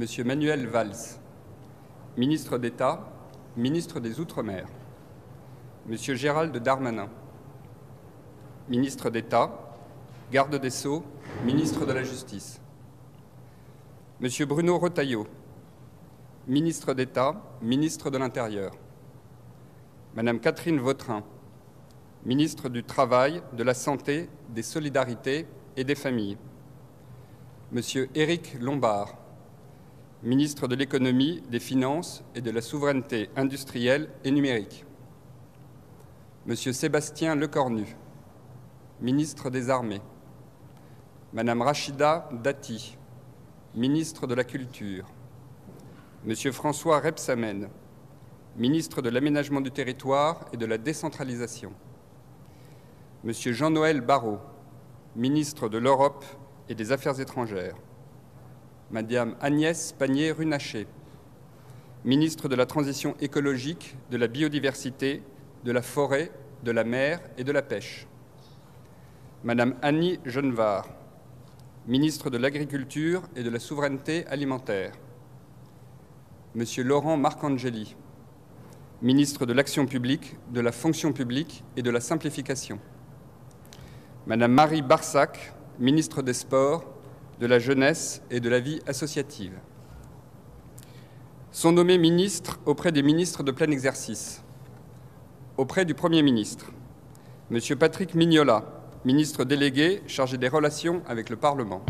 Monsieur Manuel Valls, ministre d'État, ministre des Outre-mer. Monsieur Gérald Darmanin, ministre d'État, garde des Sceaux, ministre de la Justice. Monsieur Bruno Retailleau, ministre d'État, ministre de l'Intérieur. Madame Catherine Vautrin, ministre du Travail, de la Santé, des Solidarités et des Familles. Monsieur Éric Lombard, ministre de l'Économie, des Finances et de la Souveraineté industrielle et numérique. Monsieur Sébastien Lecornu, ministre des Armées. Madame Rachida Dati, ministre de la Culture. Monsieur François Rebsamen, ministre de l'Aménagement du territoire et de la décentralisation. Monsieur Jean-Noël Barrot, ministre de l'Europe et des Affaires étrangères. Madame Agnès Pannier-Runacher, ministre de la Transition écologique, de la biodiversité, de la forêt, de la mer et de la pêche. Madame Annie Genevard, ministre de l'Agriculture et de la Souveraineté alimentaire. Monsieur Laurent Marcangeli, ministre de l'Action publique, de la Fonction publique et de la Simplification. Madame Marie Barsac, ministre des Sports, de la Jeunesse et de la Vie associative. Sont nommés ministres auprès des ministres de plein exercice. Auprès du Premier ministre, Monsieur Patrick Mignola, ministre délégué chargé des relations avec le Parlement.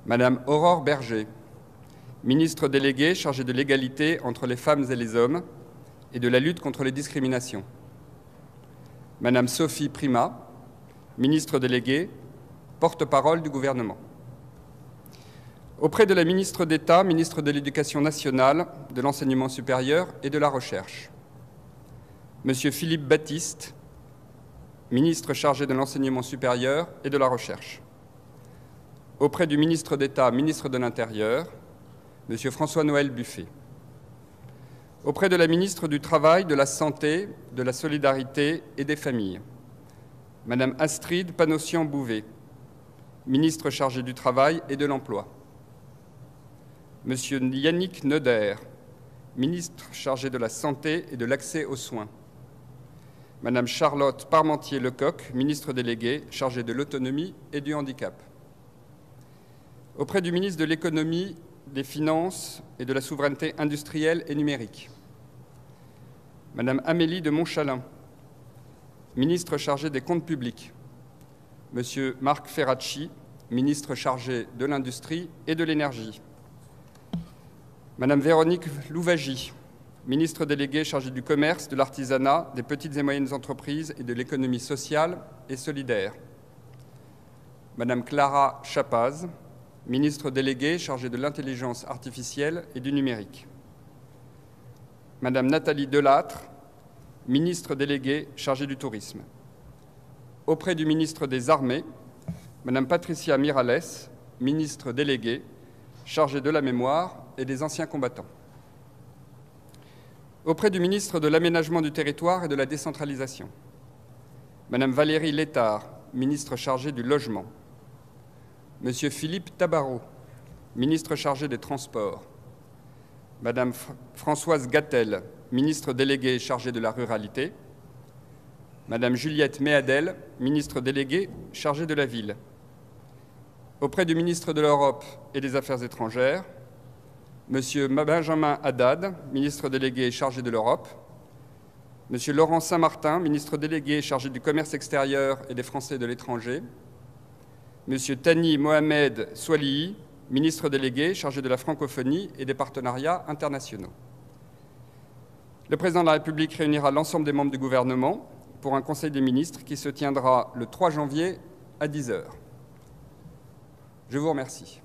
Madame Aurore Berger, ministre déléguée chargée de l'égalité entre les femmes et les hommes et de la lutte contre les discriminations. Madame Sophie Primas, ministre déléguée, porte-parole du gouvernement. Auprès de la ministre d'État, ministre de l'Éducation nationale, de l'Enseignement supérieur et de la Recherche. Monsieur Philippe Baptiste, ministre chargé de l'Enseignement supérieur et de la Recherche. Auprès du ministre d'État, ministre de l'Intérieur, Monsieur François-Noël Buffet. Auprès de la ministre du Travail, de la Santé, de la Solidarité et des Familles, Madame Astrid Panossian-Bouvet, ministre chargé du Travail et de l'Emploi. Monsieur Yannick Neuder, ministre chargé de la Santé et de l'Accès aux soins. Madame Charlotte Parmentier-Lecoq, ministre déléguée chargée de l'autonomie et du handicap. Auprès du ministre de l'Économie, des Finances et de la Souveraineté industrielle et numérique. Madame Amélie de Montchalin, ministre chargée des comptes publics. Monsieur Marc Ferracci, ministre chargé de l'Industrie et de l'Énergie. Madame Véronique Louvagie, ministre déléguée chargée du commerce, de l'artisanat, des petites et moyennes entreprises et de l'économie sociale et solidaire. Madame Clara Chapaz, ministre déléguée chargée de l'intelligence artificielle et du numérique. Madame Nathalie Delattre, ministre déléguée chargée du tourisme. Auprès du ministre des Armées, Madame Patricia Miralles, ministre déléguée chargée de la mémoire et des anciens combattants. Auprès du ministre de l'Aménagement du territoire et de la décentralisation, Madame Valérie Létard, ministre chargée du logement. Monsieur Philippe Tabarot, ministre chargé des Transports. Madame Françoise Gattel, ministre déléguée chargée de la ruralité. Madame Juliette Méadel, ministre déléguée chargée de la ville. Auprès du ministre de l'Europe et des Affaires étrangères, Monsieur Benjamin Haddad, ministre délégué chargé de l'Europe. Monsieur Laurent Saint-Martin, ministre délégué chargé du commerce extérieur et des Français de l'étranger. Monsieur Thani Mohamed Swalihi, ministre délégué chargé de la francophonie et des partenariats internationaux. Le président de la République réunira l'ensemble des membres du gouvernement pour un conseil des ministres qui se tiendra le 3 janvier à 10 h. Je vous remercie.